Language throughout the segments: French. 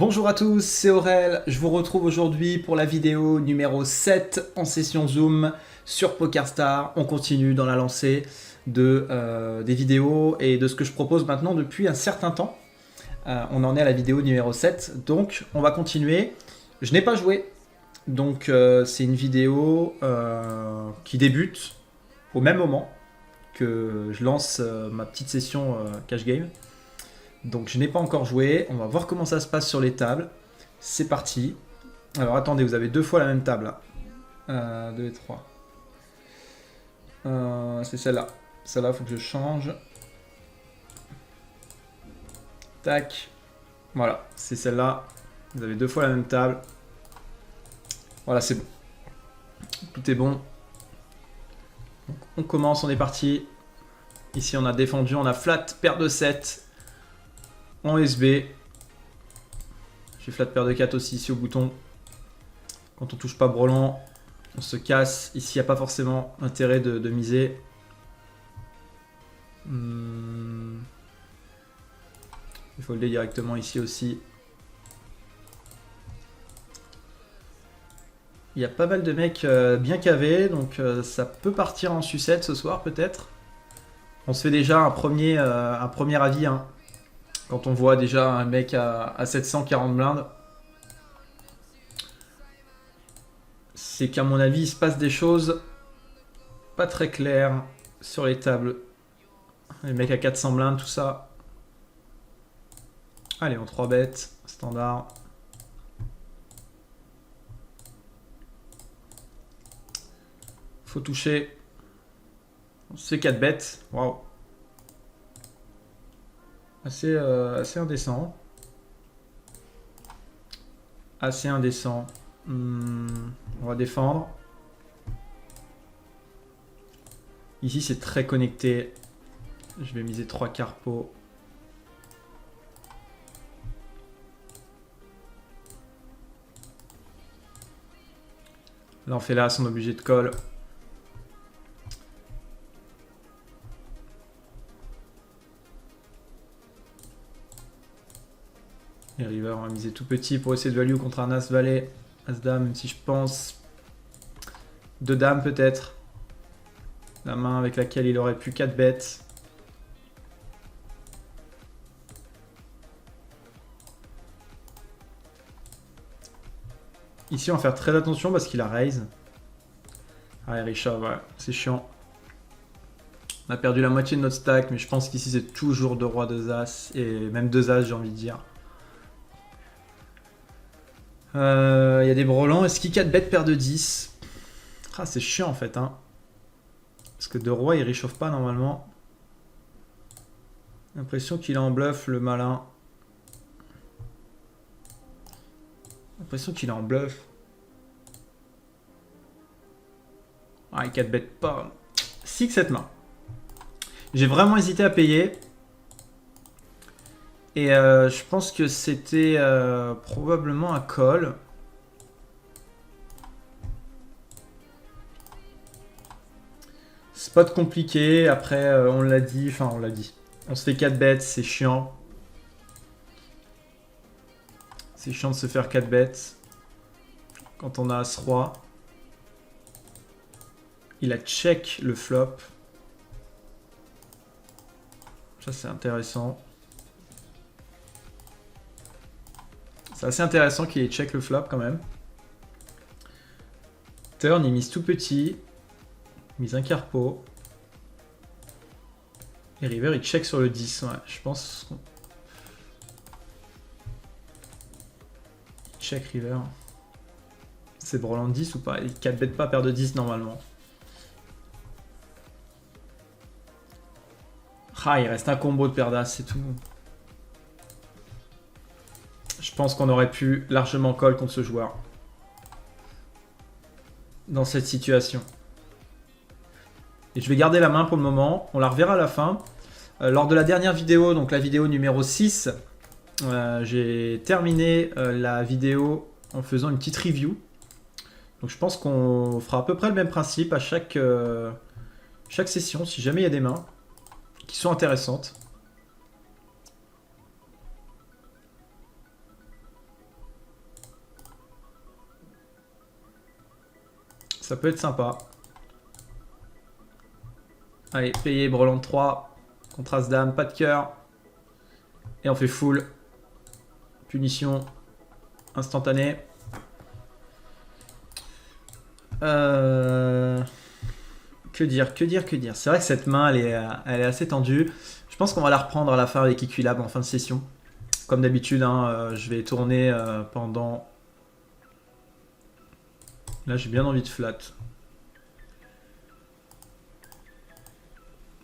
Bonjour à tous, c'est Aurel. Je vous retrouve aujourd'hui pour la vidéo numéro 7 en session Zoom sur PokerStar. On continue dans la lancée des vidéos et de ce que je propose maintenant depuis un certain temps. On en est à la vidéo numéro 7, donc on va continuer. Je n'ai pas joué, donc c'est une vidéo qui débute au même moment que je lance ma petite session cash game. Donc je n'ai pas encore joué, on va voir comment ça se passe sur les tables. C'est parti. Alors attendez, vous avez deux fois la même table. 2 et 3. C'est celle-là. Celle-là, il faut que je change. Tac. Voilà, c'est celle-là. Vous avez deux fois la même table. Voilà, c'est bon. Tout est bon. Donc, on commence, on est parti. Ici, on a défendu, on a flat, paire de 7. En SB. J'ai flat paire de 4 aussi ici au bouton. Quand on touche pas brelan, on se casse. Ici, il n'y a pas forcément intérêt de miser. Il faut le directement ici aussi. Il y a pas mal de mecs bien cavés, donc ça peut partir en sucette ce soir peut-être. On se fait déjà un premier avis, hein. Quand on voit déjà un mec à 740 blindes, c'est qu'à mon avis, il se passe des choses pas très claires sur les tables. Les mecs à 400 blindes, tout ça. Allez, en 3 bêtes, standard. Faut toucher. C'est 4 bêtes. Waouh. Assez indécent. Assez indécent. On va défendre. Ici, c'est très connecté. Je vais miser 3 carpos. Là, on fait l'as, on est obligé de call. Et river, on va miser tout petit pour essayer de value contre un as-valet. As-dame, même si je pense 2 dames peut-être. La main avec laquelle il aurait pu 4 bêtes. Ici, on va faire très attention parce qu'il a raise. Ah, Richard, ouais, c'est chiant. On a perdu la moitié de notre stack, mais je pense qu'ici, c'est toujours 2 rois, 2 as. Et même 2 as, j'ai envie de dire. Il y a des brelans. Est-ce qu'il 4 bêtes paire de 10? Ah, c'est chiant en fait, hein. Parce que 2 rois, il réchauffe pas normalement. L'impression qu'il est en bluff, le malin. L'impression qu'il est en bluff. Ah, il 4 bêtes pas. 6 cette main. J'ai vraiment hésité à payer. Et je pense que c'était probablement un call. Spot compliqué. Après, on l'a dit. Enfin, on l'a dit. On se fait 4 bêtes, c'est chiant. C'est chiant de se faire 4 bêtes. Quand on a As-Roi. Il a check le flop. Ça, c'est intéressant. C'est assez intéressant qu'il ait check le flop quand même. Turn, il mise tout petit. Il mise un carpo. Et river, il check sur le 10. Ouais, je pense. Il check river. C'est brelan de 10 ou pas? Il 4 bête pas paire de 10 normalement. Ah, il reste un combo de paire d'as, c'est tout. Je pense qu'on aurait pu largement call contre ce joueur. Dans cette situation. Et je vais garder la main pour le moment. On la reverra à la fin. Lors de la dernière vidéo, donc la vidéo numéro 6, j'ai terminé la vidéo en faisant une petite review. Donc je pense qu'on fera à peu près le même principe à chaque session, si jamais il y a des mains qui sont intéressantes. Ça peut être sympa. Allez, payer brelan de 3. Contre As-Dame, pas de cœur. Et on fait full. Punition instantanée. Que dire. C'est vrai que cette main, elle est assez tendue. Je pense qu'on va la reprendre à la fin avec Equilab en fin de session. Comme d'habitude, hein, je vais tourner pendant... Là, j'ai bien envie de flat.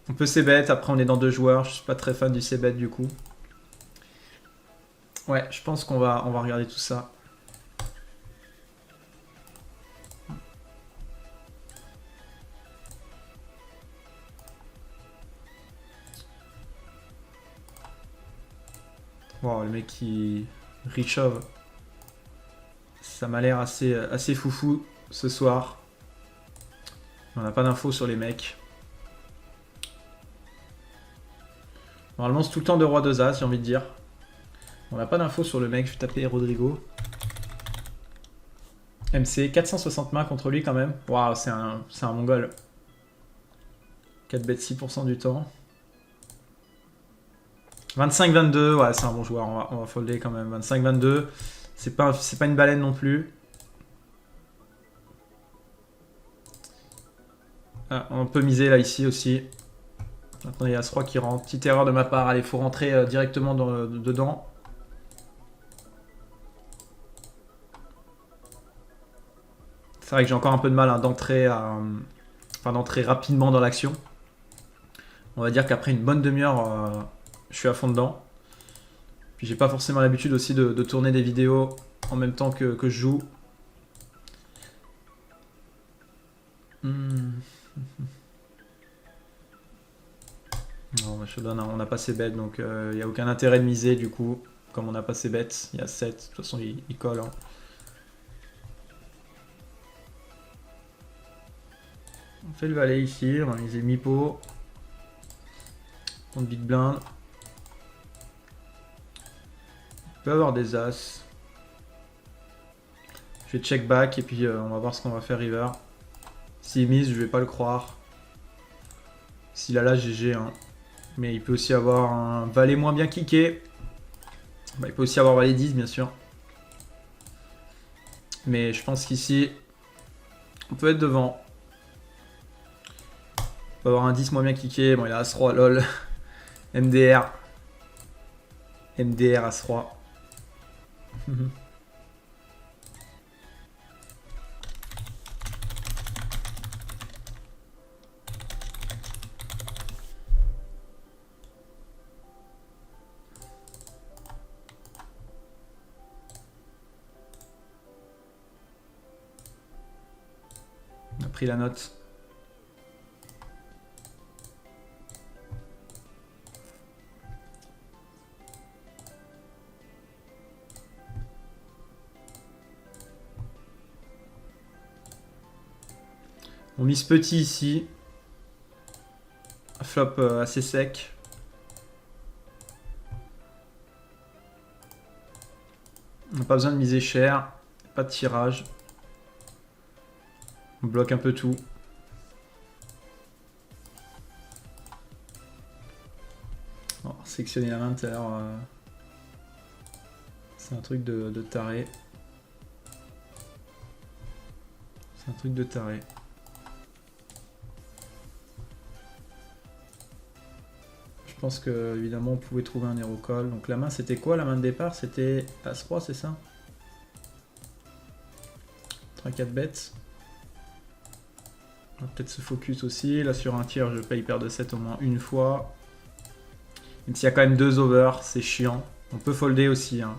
On peut c-bet, après on est dans 2 joueurs. Je suis pas très fan du c-bet du coup. Ouais, je pense qu'on va regarder tout ça. Wow, le mec qui richove. Ça m'a l'air assez foufou ce soir. On n'a pas d'infos sur les mecs. Normalement, c'est tout le temps de roi 2 as, j'ai envie de dire. On n'a pas d'infos sur le mec, je vais taper Rodrigo. MC, 460 mains contre lui quand même. Waouh, c'est un mongol. 4 bet 6% du temps. 25-22, ouais, c'est un bon joueur, on va folder quand même. 25-22, c'est pas une baleine non plus. Ah, on peut miser là, ici aussi. Maintenant, il y a As-Roi qui rentre. Petite erreur de ma part, allez, il faut rentrer directement dedans. C'est vrai que j'ai encore un peu de mal hein, d'entrer rapidement dans l'action. On va dire qu'après une bonne demi-heure, je suis à fond dedans. Puis j'ai pas forcément l'habitude aussi de tourner des vidéos en même temps que je joue. Non, on a pas ses bêtes, donc il n'y a aucun intérêt de miser du coup. Comme on n'a pas ses bêtes, il y a 7, de toute façon il colle. Hein. On fait le valet ici, on va miser mi-pot. Contre big blind. Il peut avoir des as. Je vais check back et puis on va voir ce qu'on va faire river. S'il mise, je vais pas le croire. S'il a là, GG. Hein. Mais il peut aussi avoir un valet moins bien kické. Bah, il peut aussi avoir valet 10, bien sûr. Mais je pense qu'ici, on peut être devant. On peut avoir un 10 moins bien kické. Bon, il a As-Roi, lol. MDR. MDR As-Roi. On a pris la note. On mise petit ici. Flop assez sec. On n'a pas besoin de miser cher. Pas de tirage. On bloque un peu tout. On va sélectionner la main tout à l'heure. C'est un truc de taré. C'est un truc de taré. Je pense que évidemment on pouvait trouver un hero call. Donc la main c'était quoi? La main de départ c'était As-Roi, c'est ça? 3-4 bêtes. On va peut-être se focus aussi. Là sur un tir je paye paire de 7 au moins une fois. Même s'il y a quand même 2 over, c'est chiant. On peut folder aussi. Hein.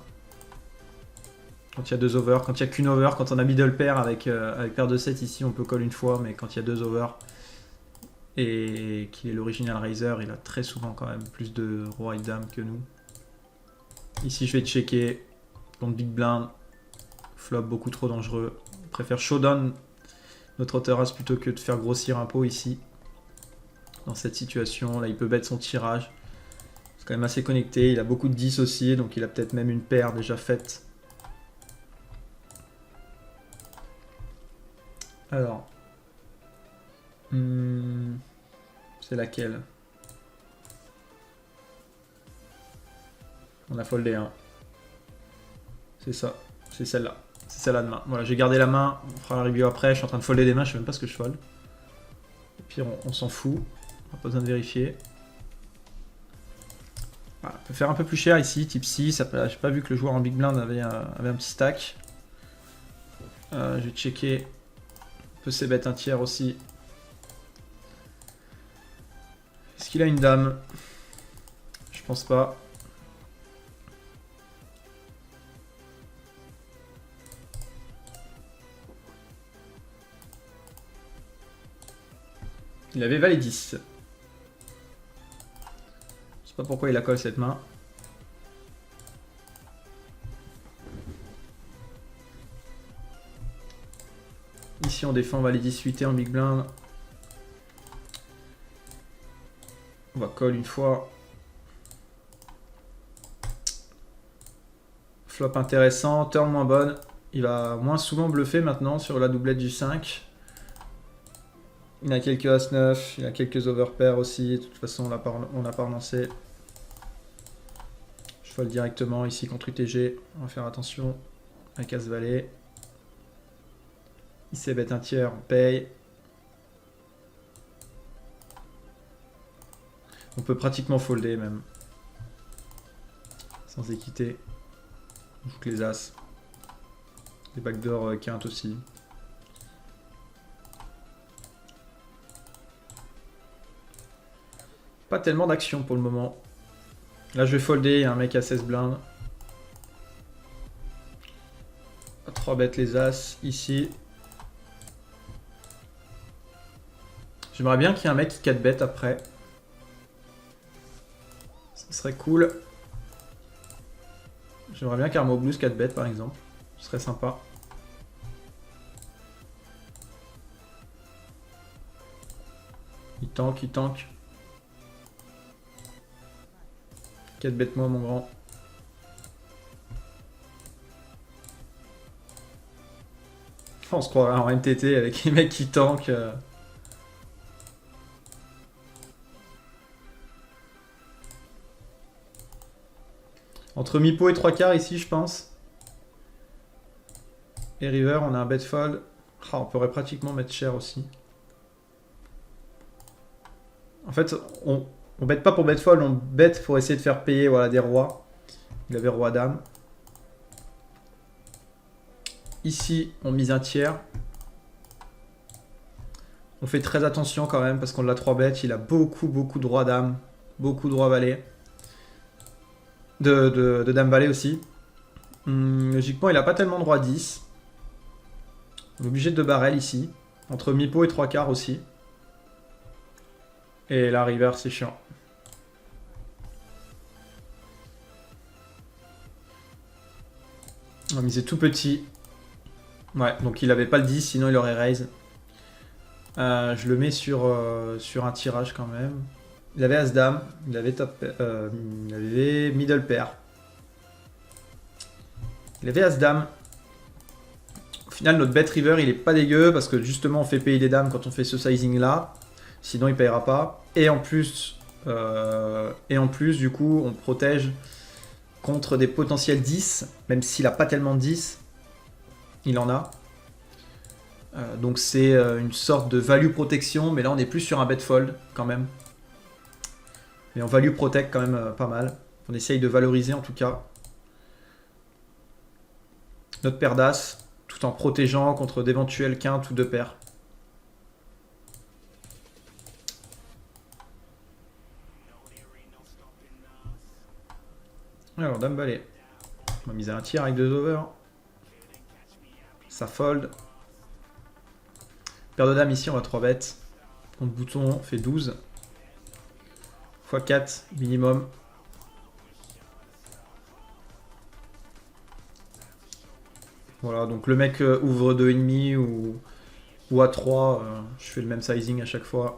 Quand il y a 2 over, quand il n'y a qu'une over, quand on a middle pair avec paire de 7 ici, on peut call une fois, mais quand il y a 2 over et qu'il est l'original raiser, il a très souvent quand même plus de roi et dame que nous. Ici je vais checker contre big blind, flop beaucoup trop dangereux. On préfère showdown notre hauteur as plutôt que de faire grossir un pot ici. Dans cette situation, là il peut bet son tirage. C'est quand même assez connecté, il a beaucoup de 10 aussi, donc il a peut-être même une paire déjà faite. Alors, C'est laquelle? On a foldé, hein. C'est ça. C'est celle-là. C'est celle-là de main. Voilà, j'ai gardé la main. On fera la review après. Je suis en train de folder des mains. Je sais même pas ce que je fold. Et puis on s'en fout. On n'a pas besoin de vérifier. Voilà, on peut faire un peu plus cher ici. Type 6. J'ai pas vu que le joueur en big blind avait un petit stack. Je vais checker un peu ses bêtes un tiers aussi. Est-ce qu'il a une dame? Je pense pas. Il avait valet 10. Je sais pas pourquoi il a colle cette main. Ici on défend valet 18 et en big blind. On va call une fois. Flop intéressant, turn moins bonne. Il va moins souvent bluffer maintenant sur la doublette du 5. Il a quelques As-9, il a quelques overpairs aussi. De toute façon, on n'a pas relancé. Je fold directement ici contre UTG. On va faire attention avec As-Valet. Il bet un tiers, on paye. On peut pratiquement folder même. Sans équité. On joue que les As. Les backdoor quinte aussi. Pas tellement d'action pour le moment. Là je vais folder, il y a un mec à 16 blindes. 3 bêtes les As ici. J'aimerais bien qu'il y ait un mec qui 4 bêtes après. Ce serait cool. J'aimerais bien qu'Armo Blues 4 bêtes par exemple. Ce serait sympa. Il tank, il tank. 4 bêtes moi mon grand. On se croirait en MTT avec les mecs qui tankent. Entre mi-pot et 3 quarts ici je pense. Et river on a un bet fold. Ah, on pourrait pratiquement mettre cher aussi. En fait on bet pas pour bet fold, on bet pour essayer de faire payer voilà, des rois. Il avait roi dame. Ici on mise un tiers. On fait très attention quand même parce qu'on l'a 3 bêtes. Il a beaucoup de roi dame. Beaucoup de roi valet. De dame valet aussi. Logiquement il a pas tellement de roi 10. On est obligé de barrel ici. Entre mi-pot et 3 quarts aussi. Et la river c'est chiant. On va miser tout petit. Ouais, donc il avait pas le 10, sinon il aurait raise. Je le mets sur un tirage quand même. Il avait As-Dame, il avait il avait middle pair. Il avait As-Dame. Au final, notre bet river, il est pas dégueu parce que justement, on fait payer des dames quand on fait ce sizing là. Sinon, il payera pas. Et en plus, du coup, on protège contre des potentiels 10, même s'il a pas tellement de 10. Il en a. Donc c'est une sorte de value protection, mais là on est plus sur un bet fold quand même. Mais on value protect quand même pas mal. On essaye de valoriser en tout cas notre paire d'as, tout en protégeant contre d'éventuelles quintes ou deux paires. Alors dame balai. On va miser un tiers avec 2 over. Ça fold. Paire de dames ici, on va 3 bêtes. Contre bouton, on fait 12. x 4 minimum. Voilà, donc le mec ouvre 2,5 ou à 3. Je fais le même sizing à chaque fois.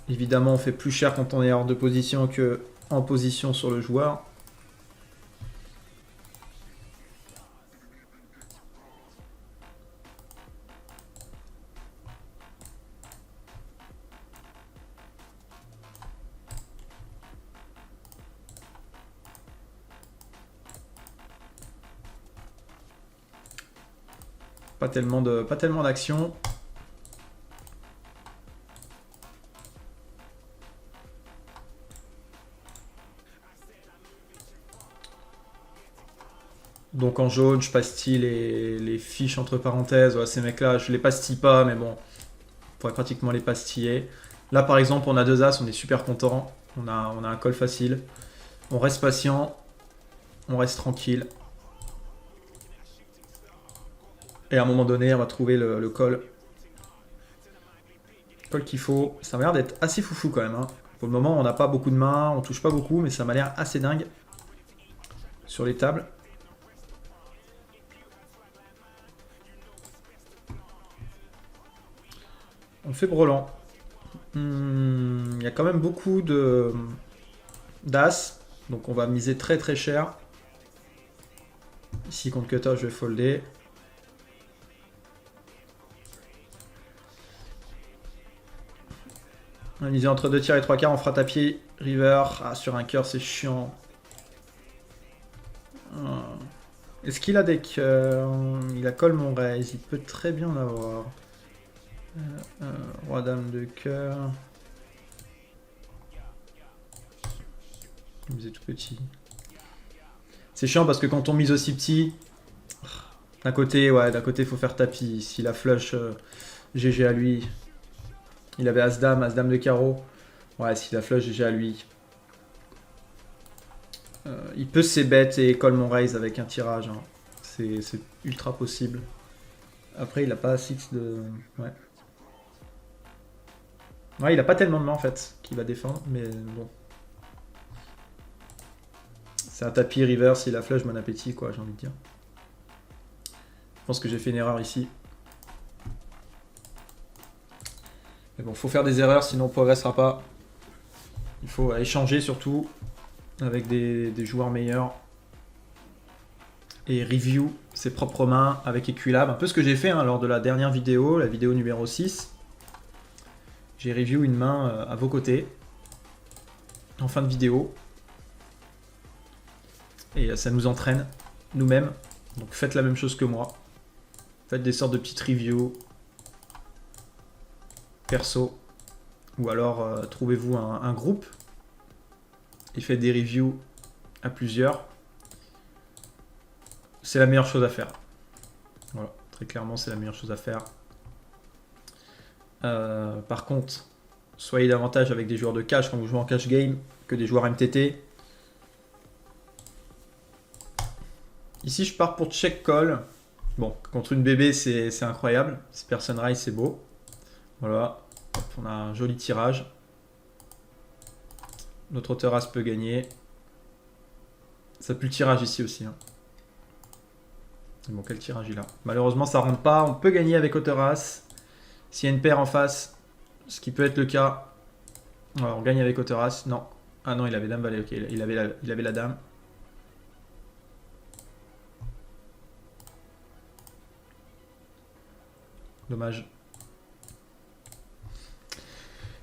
Évidemment, on fait plus cher quand on est hors de position que en position sur le joueur. Pas tellement d'action. Donc en jaune, je pastille les fiches entre parenthèses. Ouais, ces mecs-là, je les pastille pas, mais bon, on pourrait pratiquement les pastiller. Là, par exemple, on a 2 As, on est super content. On a un call facile. On reste patient. On reste tranquille. Et à un moment donné, on va trouver le call. Call qu'il faut. Ça m'a l'air d'être assez foufou quand même. Hein. Pour le moment, on n'a pas beaucoup de mains. On touche pas beaucoup, mais ça m'a l'air assez dingue. Sur les tables. On fait brelan. Il y a quand même beaucoup d'as. Donc on va miser très très cher. Ici contre cutter, je vais folder. On va miser entre 2 tiers et 3 quarts. On fera tapis river. Ah, sur un cœur, c'est chiant. Est-ce qu'il a des cœurs? Il a call mon raise. Il peut très bien en avoir. Roi dame de cœur. Miser tout petit. C'est chiant parce que quand on mise aussi petit, d'un côté, ouais, d'un côté, il faut faire tapis. Si la flush, GG à lui. Il avait As-Dame de carreau. Ouais, si la flush, GG à lui. Il peut c-bet et call mon raise avec un tirage. Hein. C'est ultra possible. Après, il a pas 6 de... Ouais. Ouais, il a pas tellement de mains en fait qu'il va défendre, mais bon. C'est un tapis river, s'il a flush, bon appétit quoi, j'ai envie de dire. Je pense que j'ai fait une erreur ici. Mais bon, faut faire des erreurs, sinon on progressera pas. Il faut échanger surtout avec des joueurs meilleurs. Et review ses propres mains avec Equilab. Un peu ce que j'ai fait hein, lors de la dernière vidéo, la vidéo numéro 6. J'ai review une main à vos côtés. En fin de vidéo. Et ça nous entraîne nous-mêmes. Donc faites la même chose que moi. Faites des sortes de petites reviews. Perso. Ou alors trouvez-vous un groupe. Et faites des reviews à plusieurs. C'est la meilleure chose à faire. Voilà, très clairement c'est la meilleure chose à faire. Par contre, soyez davantage avec des joueurs de cash quand vous jouez en cash game que des joueurs MTT. Ici, je pars pour check call. Bon, contre une bébé, c'est incroyable. Si personne raise, c'est beau. Voilà, hop, on a un joli tirage. Notre hauteur as peut gagner. Ça pue le tirage ici aussi. Hein. Bon, quel tirage il a? Malheureusement, ça rentre pas. On peut gagner avec hauteur as. S'il y a une paire en face, ce qui peut être le cas, alors, on gagne avec hauteur as. Non. Ah non, il avait dame valet. Ok, il avait la dame. Dommage.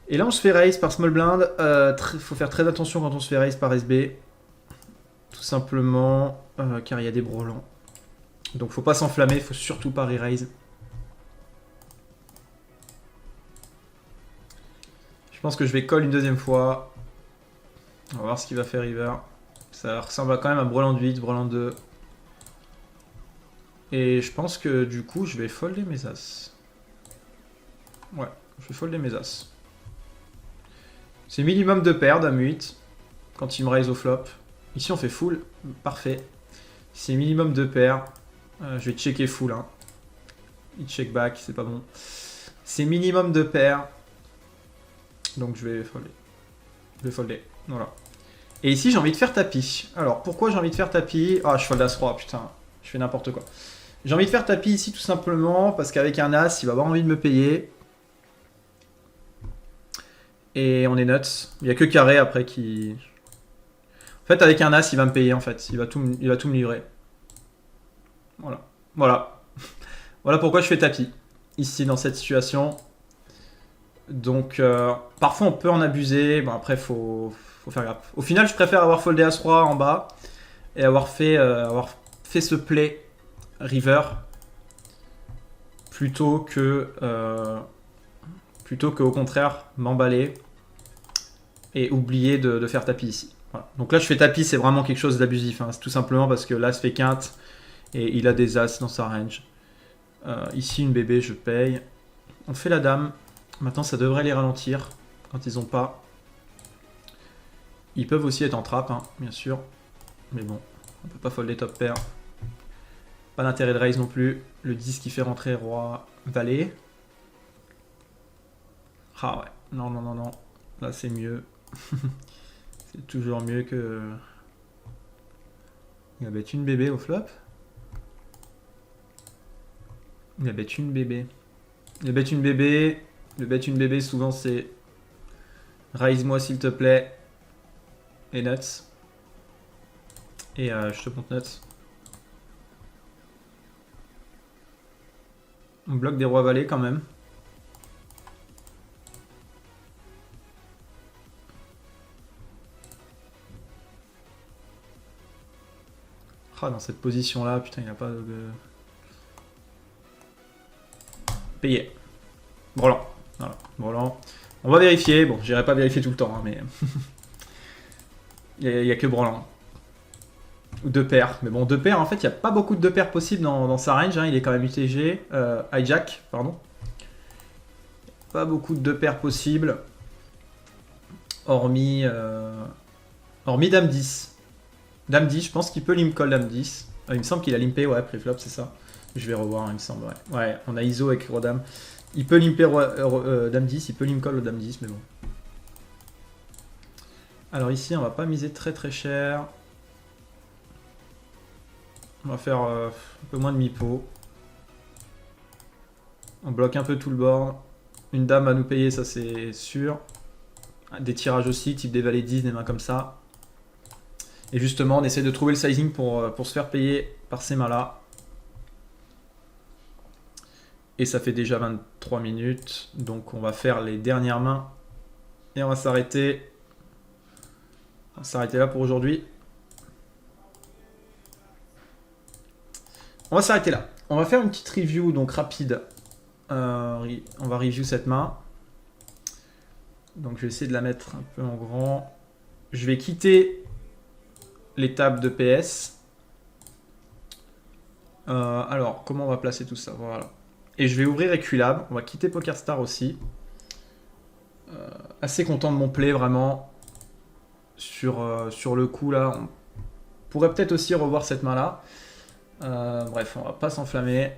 Et là, on se fait raise par small blind. Faut faire très attention quand on se fait raise par SB. Tout simplement, car il y a des brelans. Donc, faut pas s'enflammer. Faut surtout pas re-raise. Je pense que je vais call une deuxième fois. On va voir ce qu'il va faire river. Ça ressemble quand même à brelan de 8, brelan 2. Et je pense que du coup, je vais folder mes as. Ouais, je vais folder mes as. C'est minimum de paires, dame 8. Quand il me raise au flop. Ici, on fait full. Parfait. C'est minimum de paires. Je vais checker full. Hein. Il check back, c'est pas bon. C'est minimum de paires. Donc je vais folder. Je vais folder. Voilà. Et ici, j'ai envie de faire tapis. Alors, pourquoi j'ai envie de faire tapis? Ah, je fold as-roi, putain. Je fais n'importe quoi. J'ai envie de faire tapis ici tout simplement parce qu'avec un as, il va avoir envie de me payer. Et on est nuts. Il n'y a que carré après qui... En fait, avec un as, il va me payer en fait. Il va tout me livrer. Voilà. Voilà. Voilà pourquoi je fais tapis. Ici, dans cette situation. Donc, parfois, on peut en abuser. Bon, après, faut faire gaffe. Au final, je préfère avoir foldé as-roi en bas et avoir fait ce play river plutôt que au contraire m'emballer et oublier de faire tapis ici. Voilà. Donc là je fais tapis, c'est vraiment quelque chose d'abusif, hein. C'est tout simplement parce que l'as fait quinte et il a des as dans sa range. Ici une bébé, je paye. On fait la dame. Maintenant ça devrait les ralentir quand ils ont pas. Ils peuvent aussi être en trappe, hein, bien sûr. Mais bon, on peut pas folder top pair. Pas d'intérêt de raise non plus. Le 10 qui fait rentrer roi valet. Ah ouais, non, non, non, non. Là c'est mieux. C'est toujours mieux que... Il va bête une bébé au flop. Il va bête une bébé. Il va bête une bébé. Le bête une bébé souvent c'est... Raise-moi s'il te plaît. Et nuts. Et je te montre nuts. On bloque des rois valets quand même. Ah, dans cette position là, putain, il n'y a pas de... Payé. Brelan. Voilà, brelan. On va vérifier. Bon, j'irai pas vérifier tout le temps, hein, mais... il n'y a que brelan. Ou deux paires. Mais bon, deux paires, en fait, il n'y a pas beaucoup de deux paires possibles dans sa range. Hein. Il est quand même UTG. Hijack, pardon. Pas beaucoup de deux paires possibles. Hormis Dame 10. Dame 10, je pense qu'il peut limp call Dame 10. Il me semble qu'il a limpé, ouais, préflop, c'est ça. Je vais revoir, hein, il me semble, ouais. Ouais, on a ISO avec Roi Dame. Il peut limper Dame 10, il peut limp call Dame 10, mais bon. Alors ici, on va pas miser très très cher. On va faire un peu moins de mi-pot. On bloque un peu tout le board. Une dame à nous payer, ça c'est sûr. Des tirages aussi, type des valets 10, des mains comme ça. Et justement, on essaie de trouver le sizing pour se faire payer par ces mains-là. Et ça fait déjà 23 minutes. Donc on va faire les dernières mains. Et on va s'arrêter. On va s'arrêter là pour aujourd'hui. On va s'arrêter là. On va faire une petite review donc rapide. On va review cette main. Donc je vais essayer de la mettre un peu en grand. Je vais quitter les tables de PS. Alors, comment on va placer tout ça? Voilà. Et je vais ouvrir Equilab. On va quitter PokerStar aussi. Assez content de mon play, vraiment. Sur le coup, là. On pourrait peut-être aussi revoir cette main-là. Bref, on va pas s'enflammer.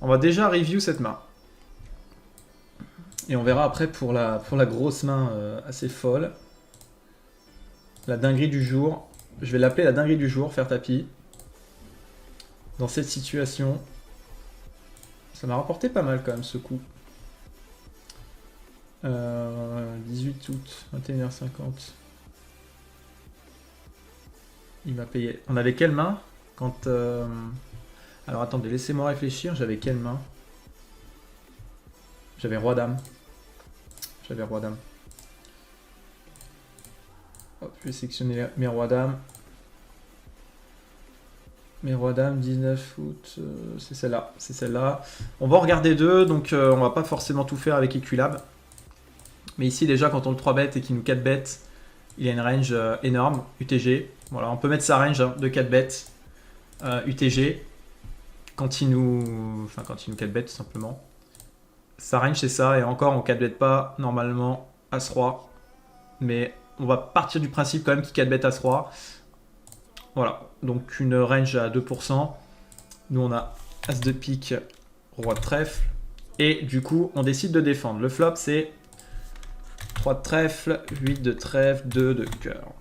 On va déjà review cette main. Et on verra après pour la grosse main assez folle. La dinguerie du jour. Je vais l'appeler la dinguerie du jour, faire tapis. Dans cette situation. Ça m'a rapporté pas mal quand même ce coup. 18 août, 21h50. Il m'a payé. On avait quelle main quand... Alors attendez, laissez-moi réfléchir. J'avais quelle main? J'avais roi dame. J'avais roi dame. Hop, je vais sélectionner mes rois dames. Mes rois dames, 19 août, c'est celle-là. C'est celle-là. On va en regarder deux, donc on va pas forcément tout faire avec Equilab. Mais ici, déjà, quand on le 3-bet et qu'il nous 4-bet, il a une range énorme, UTG. Voilà, on peut mettre sa range de 4-bet UTG quand il nous... Enfin, quand il nous 4-bet, tout simplement. Sa range, c'est ça. Et encore, on 4-bet pas, normalement, As-Roi. Mais on va partir du principe quand même qu'il 4-bet As-Roi. Voilà, donc une range à 2%. Nous, on a As de pique, Roi de trèfle. Et du coup, on décide de défendre. Le flop, c'est 3 de trèfle, 8 de trèfle, 2 de cœur.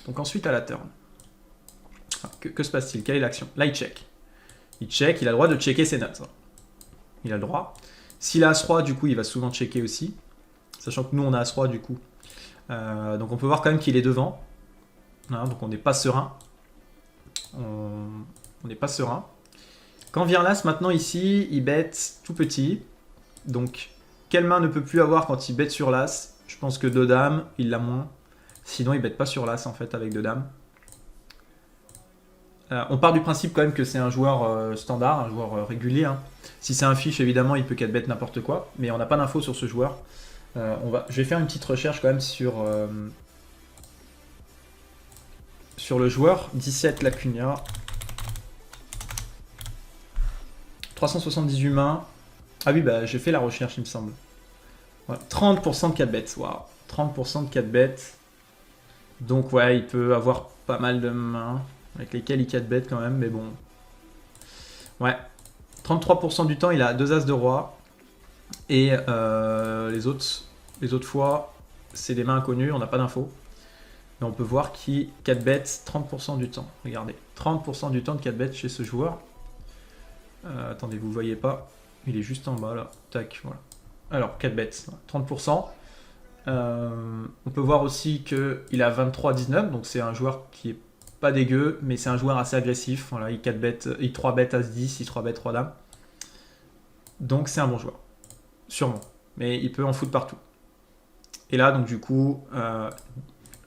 Donc ensuite, à la turn. Que se passe-t-il? Quelle est l'action? Là, il check. Il check, il a le droit de checker ses notes. Il a le droit. S'il a As-Roi, du coup, il va souvent checker aussi. Sachant que nous, on a As-Roi, du coup. Donc on peut voir quand même qu'il est devant. Voilà, donc on n'est pas serein. On n'est pas serein. Quand vient l'As, maintenant ici, il bet tout petit. Donc, quelle main ne peut plus avoir quand il bet sur l'As? Je pense que 2 dames, il l'a moins. Sinon, il bet pas sur l'As en fait avec 2 dames. On part du principe quand même que c'est un joueur standard, un joueur régulier. Hein. Si c'est un fiche, évidemment, il peut 4 bet n'importe quoi, mais on n'a pas d'infos sur ce joueur. Je vais faire une petite recherche quand même sur le joueur. 17 Lacuna. 378 mains. Ah oui, bah j'ai fait la recherche, il me semble. Voilà. 30% de 4 bêtes. Waouh. 30% de 4 bêtes. Donc ouais, il peut avoir pas mal de mains avec lesquelles il 4 bêtes quand même, mais bon. Ouais. 33% du temps, il a 2 as de roi. Et les autres fois, c'est des mains inconnues, on n'a pas d'infos. Mais on peut voir qui 4 bêtes 30% du temps. Regardez, 30% du temps de 4 bêtes chez ce joueur. Attendez, vous ne voyez pas. Il est juste en bas là. Tac, voilà. Alors, 4 bêtes, 30%. On peut voir aussi qu'il a 23-19, donc c'est un joueur qui est pas dégueu, mais c'est un joueur assez agressif. Voilà, il 4 bêtes, il 3 bêtes as 10, il 3 bêtes 3 dames. Donc c'est un bon joueur. Sûrement. Mais il peut en foutre partout. Et là, donc du coup,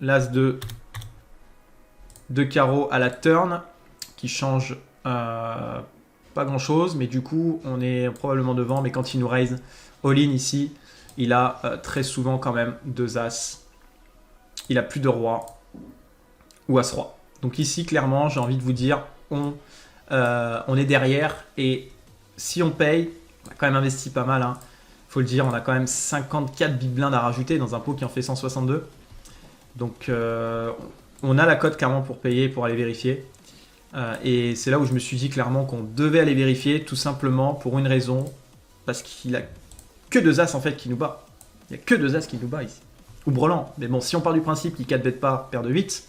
l'as de carreau à la turn, qui change pas grand chose, mais du coup, on est probablement devant. Mais quand il nous raise all-in ici, il a très souvent quand même 2 as. Il a plus de roi ou as-roi. Donc ici, clairement, j'ai envie de vous dire, on est derrière. Et si on paye, on a quand même investi pas mal. Hein. Faut le dire, on a quand même 54 big blindes à rajouter dans un pot qui en fait 162. Donc on a la cote clairement pour payer, pour aller vérifier. Et c'est là où je me suis dit clairement qu'on devait aller vérifier, tout simplement pour une raison, parce qu'il a que 2 as en fait qui nous bat. Il n'y a que 2 as qui nous bat ici. Ou brelan. Mais bon, si on part du principe qu'il 4 bet pas paire de 8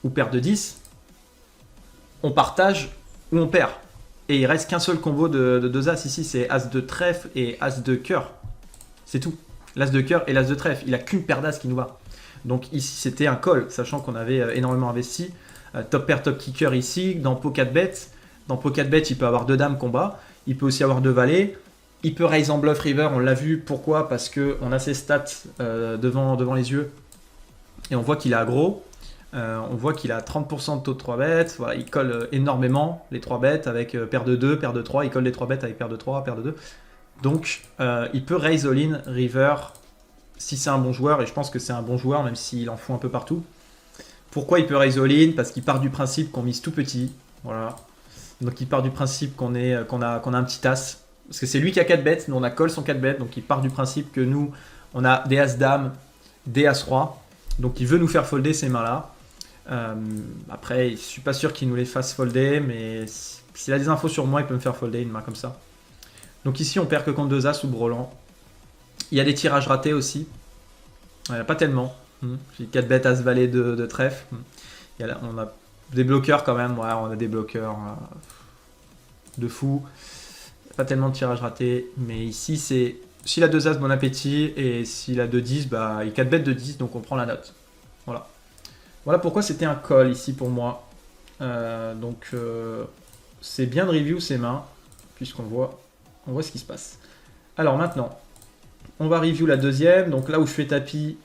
ou paire de 10, on partage ou on perd. Et il reste qu'un seul combo de 2 as ici, c'est as de trèfle et as de cœur. C'est tout. L'as de cœur et l'as de trèfle. Il a qu'une paire d'as qui nous bat. Donc ici c'était un call, sachant qu'on avait énormément investi. Top pair, top kicker ici, dans pot 4 bêtes. Dans pot 4 bêtes, il peut avoir 2 dames combat. Il peut aussi avoir 2 valets. Il peut raise en bluff river, on l'a vu. Pourquoi? Parce qu'on a ses stats devant les yeux. Et on voit qu'il est aggro. On voit qu'il a 30% de taux de 3 bêtes. Voilà, il colle énormément les 3 bêtes avec paire de 2, paire de 3. Il colle les 3 bêtes avec paire de 3, paire de 2. Donc il peut raise all-in river si c'est un bon joueur. Et je pense que c'est un bon joueur, même s'il en fout un peu partout. Pourquoi il peut raise all-in? Parce qu'il part du principe qu'on mise tout petit. Voilà. Donc il part du principe qu'on a un petit as. Parce que c'est lui qui a 4 bêtes, nous on a call son 4 bêtes. Donc il part du principe que nous, on a des as-dames, des as-roi. Donc il veut nous faire folder ces mains-là. Après, je suis pas sûr qu'il nous les fasse folder, mais s'il a des infos sur moi, il peut me faire folder une main comme ça. Donc ici, on perd que contre 2 as ou brelan. Il y a des tirages ratés aussi. Pas tellement. J'ai 4 bêtes as valet de trèfle. On a des bloqueurs quand même. Ouais, on a des bloqueurs de fou. Pas tellement de tirages ratés. Mais ici, c'est s'il a 2 as, bon appétit. Et s'il a 2-10, bah, il a 4 bêtes de 10, donc on prend la note. Voilà. Voilà pourquoi c'était un call ici pour moi. C'est bien de review ces mains, puisqu'on voit ce qui se passe. Alors maintenant, on va review la deuxième. Donc là où je fais tapis,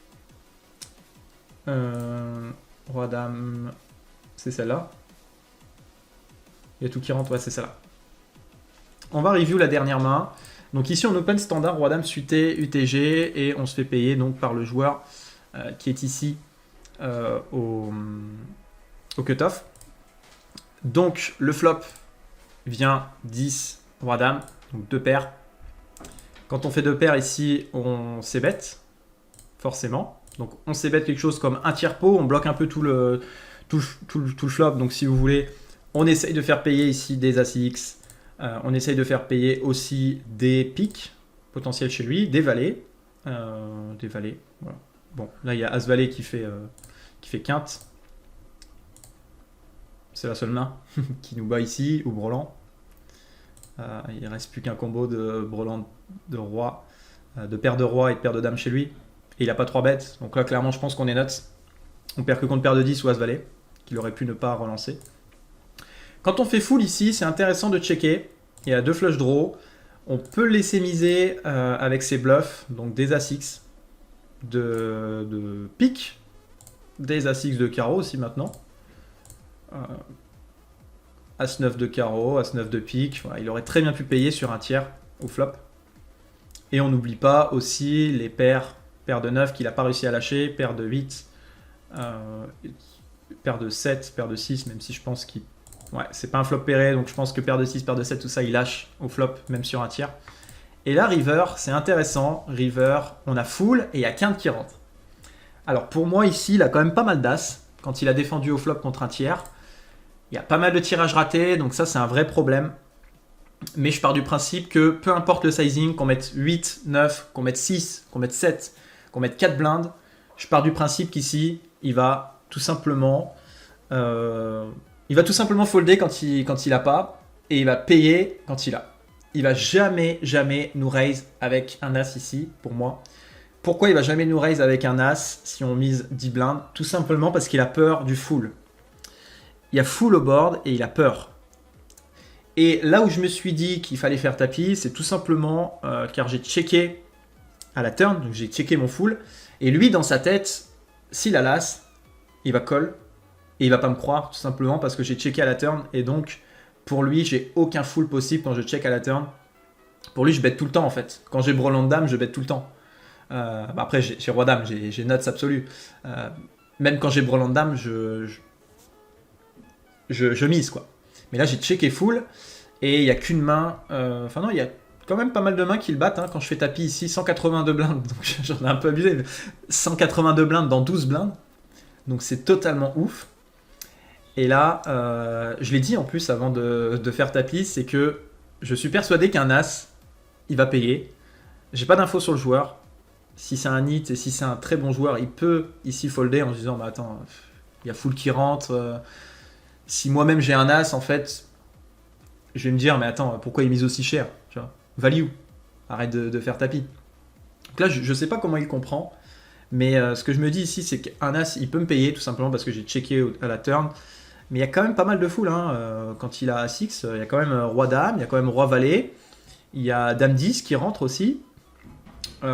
roi dame, c'est celle-là. Il y a tout qui rentre, ouais c'est celle-là. On va review la dernière main. Donc ici on open standard, roi dame suité UTG, et on se fait payer donc par le joueur qui est ici au cutoff. Donc le flop vient 10 roi dame, donc 2 paires. Quand on fait 2 paires ici, on c-bet, forcément. Donc on c-bet quelque chose comme un tiers pot, on bloque un peu tout le flop. Donc si vous voulez, on essaye de faire payer ici des as-x, on essaye de faire payer aussi des piques potentiels chez lui, des valets. Voilà. Bon, là il y a as-valet qui fait quinte. C'est la seule main qui nous bat ici, ou brelan. Il ne reste plus qu'un combo de brelan de roi, de paire de roi et de paire de dame chez lui. Et il n'a pas 3 bêtes. Donc là, clairement, je pense qu'on est nuts. On perd que contre paire de 10 ou as-valet, qu'il aurait pu ne pas relancer. Quand on fait full ici, c'est intéressant de checker. Il y a 2 flush draw. On peut laisser miser avec ses bluffs, donc des as-x de pique, des as-x de carreau aussi maintenant. As-9 de carreau, As-9 de pique. Voilà, il aurait très bien pu payer sur un tiers au flop. Et on n'oublie pas aussi les paires de 9 qu'il n'a pas réussi à lâcher, paire de 8, paire de 7, paire de 6, même si je pense qu'il... Ouais, c'est pas un flop pairé, donc je pense que paire de 6, paire de 7, tout ça, il lâche au flop, même sur un tiers. Et là, river, c'est intéressant. River, on a full et il y a quinte qui rentre. Alors pour moi, ici, il a quand même pas mal d'as quand il a défendu au flop contre un tiers. Il y a pas mal de tirages ratés, donc ça, c'est un vrai problème. Mais je pars du principe que peu importe le sizing, qu'on mette 8, 9, qu'on mette 6, qu'on mette 7, qu'on mette 4 blindes, je pars du principe qu'ici, il va tout simplement folder quand il a pas, et il va payer quand il a. Il va jamais nous raise avec un as ici, pour moi. Pourquoi il va jamais nous raise avec un as si on mise 10 blindes? Tout simplement parce qu'il a peur du full. Il y a full au board et il a peur. Et là où je me suis dit qu'il fallait faire tapis, c'est tout simplement car j'ai checké à la turn, donc j'ai checké mon full, et lui dans sa tête, s'il a l'as, il va call, et il va pas me croire tout simplement parce que j'ai checké à la turn, et donc pour lui j'ai aucun full possible quand je check à la turn. Pour lui je bête tout le temps en fait. Quand j'ai brelan de dame, je bête tout le temps. Après j'ai roi dame, j'ai nuts absolu. Même quand j'ai brelan de dame, je mise quoi. Mais là j'ai checké full et il n'y a qu'une main. Enfin non, il y a quand même pas mal de mains qui le battent. Hein. Quand je fais tapis ici, 182 blindes, donc j'en ai un peu abusé. 182 blindes dans 12 blindes. Donc c'est totalement ouf. Et là, je l'ai dit en plus avant de faire tapis, c'est que je suis persuadé qu'un as, il va payer. J'ai pas d'infos sur le joueur. Si c'est un hit et si c'est un très bon joueur, il peut ici folder en se disant bah attends, il y a full qui rentre. Si moi-même j'ai un as, en fait, je vais me dire, mais attends, pourquoi il mise aussi cher, tu vois? Value, arrête de faire tapis. Donc là, je ne sais pas comment il comprend, mais ce que je me dis ici, c'est qu'un as, il peut me payer, tout simplement parce que j'ai checké à la turn. Mais il y a quand même pas mal de full, hein. Quand il a As-X, il y a quand même Roi-Dame, il y a quand même Roi-Valet, il y a Dame-10 qui rentre aussi. Il y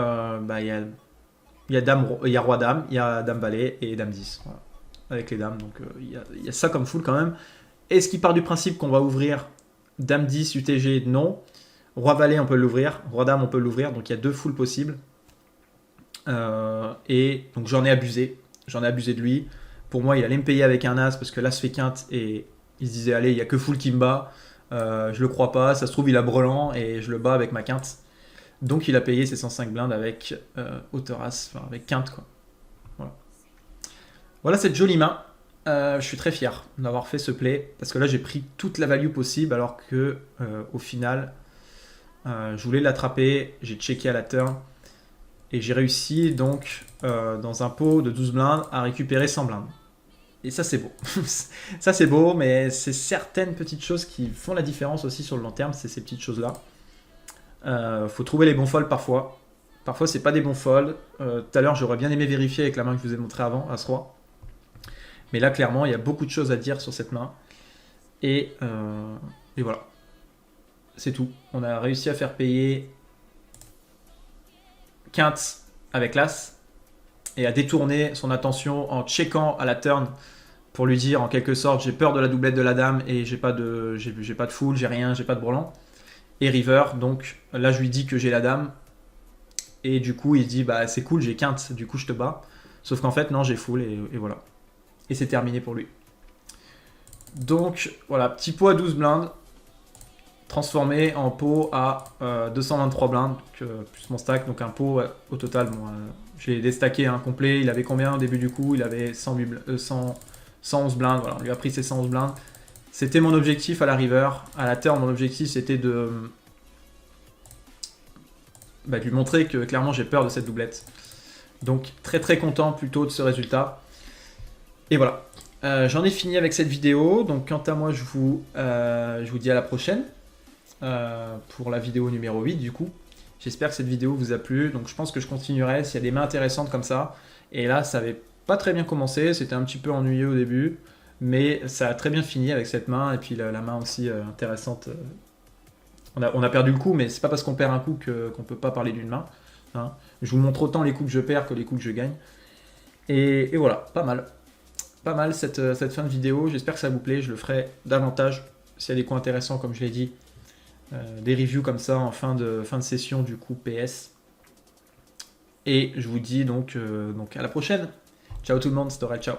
a Roi-Dame, il y a Dame-Valet et Dame-10, voilà, avec les dames. Donc il y a ça comme full quand même. Est-ce qu'il part du principe qu'on va ouvrir Dame 10 UTG? Non. Roi Valet on peut l'ouvrir, Roi Dame on peut l'ouvrir, donc il y a deux fulls possibles. Et donc j'en ai abusé de lui. Pour moi il allait me payer avec un as parce que l'as fait quinte et il se disait allez il n'y a que full qui me bat, je le crois pas, ça se trouve il a brelan et je le bats avec ma quinte. Donc il a payé ses 105 blindes avec hauteur as, enfin avec quinte quoi. Voilà cette jolie main. Je suis très fier d'avoir fait ce play parce que là j'ai pris toute la value possible alors que au final je voulais l'attraper, j'ai checké à la turn et j'ai réussi donc dans un pot de 12 blindes à récupérer 100 blindes. Et ça c'est beau. Ça c'est beau, mais c'est certaines petites choses qui font la différence aussi sur le long terme, c'est ces petites choses là. Faut trouver les bons folds parfois. Parfois c'est pas des bons folds. Tout à l'heure j'aurais bien aimé vérifier avec la main que je vous ai montré avant, As-Roi. Mais là, clairement, il y a beaucoup de choses à dire sur cette main. Et voilà. C'est tout. On a réussi à faire payer quinte avec l'as et à détourner son attention en checkant à la turn pour lui dire en quelque sorte j'ai peur de la doublette de la dame et j'ai pas de full, j'ai rien, j'ai pas de brelan. Et river, donc là je lui dis que j'ai la dame et du coup il dit bah c'est cool, j'ai quinte, du coup je te bats. Sauf qu'en fait non, j'ai full et voilà. Et c'est terminé pour lui. Donc voilà, petit pot à 12 blindes, transformé en pot à 223 blindes, plus mon stack, donc un pot au total, bon, j'ai déstacké un complet, il avait combien au début du coup? Il avait 111 blindes, voilà, on lui a pris ses 111 blindes. C'était mon objectif à la river, à la turn, mon objectif c'était de lui montrer que clairement j'ai peur de cette doublette. Donc très très content plutôt de ce résultat. Et voilà, j'en ai fini avec cette vidéo, donc quant à moi je vous dis à la prochaine pour la vidéo numéro 8 du coup. J'espère que cette vidéo vous a plu, donc je pense que je continuerai s'il y a des mains intéressantes comme ça. Et là ça avait pas très bien commencé, c'était un petit peu ennuyeux au début, mais ça a très bien fini avec cette main, et puis la main aussi intéressante. On a perdu le coup, mais c'est pas parce qu'on perd un coup qu'on peut pas parler d'une main. Hein. Je vous montre autant les coups que je perds que les coups que je gagne. Et voilà, pas mal. Pas mal cette fin de vidéo, j'espère que ça vous plaît, je le ferai davantage s'il y a des coins intéressants, comme je l'ai dit, des reviews comme ça en fin de session du coup PS. Et je vous dis donc à la prochaine. Ciao tout le monde, c'était Aurel, ciao.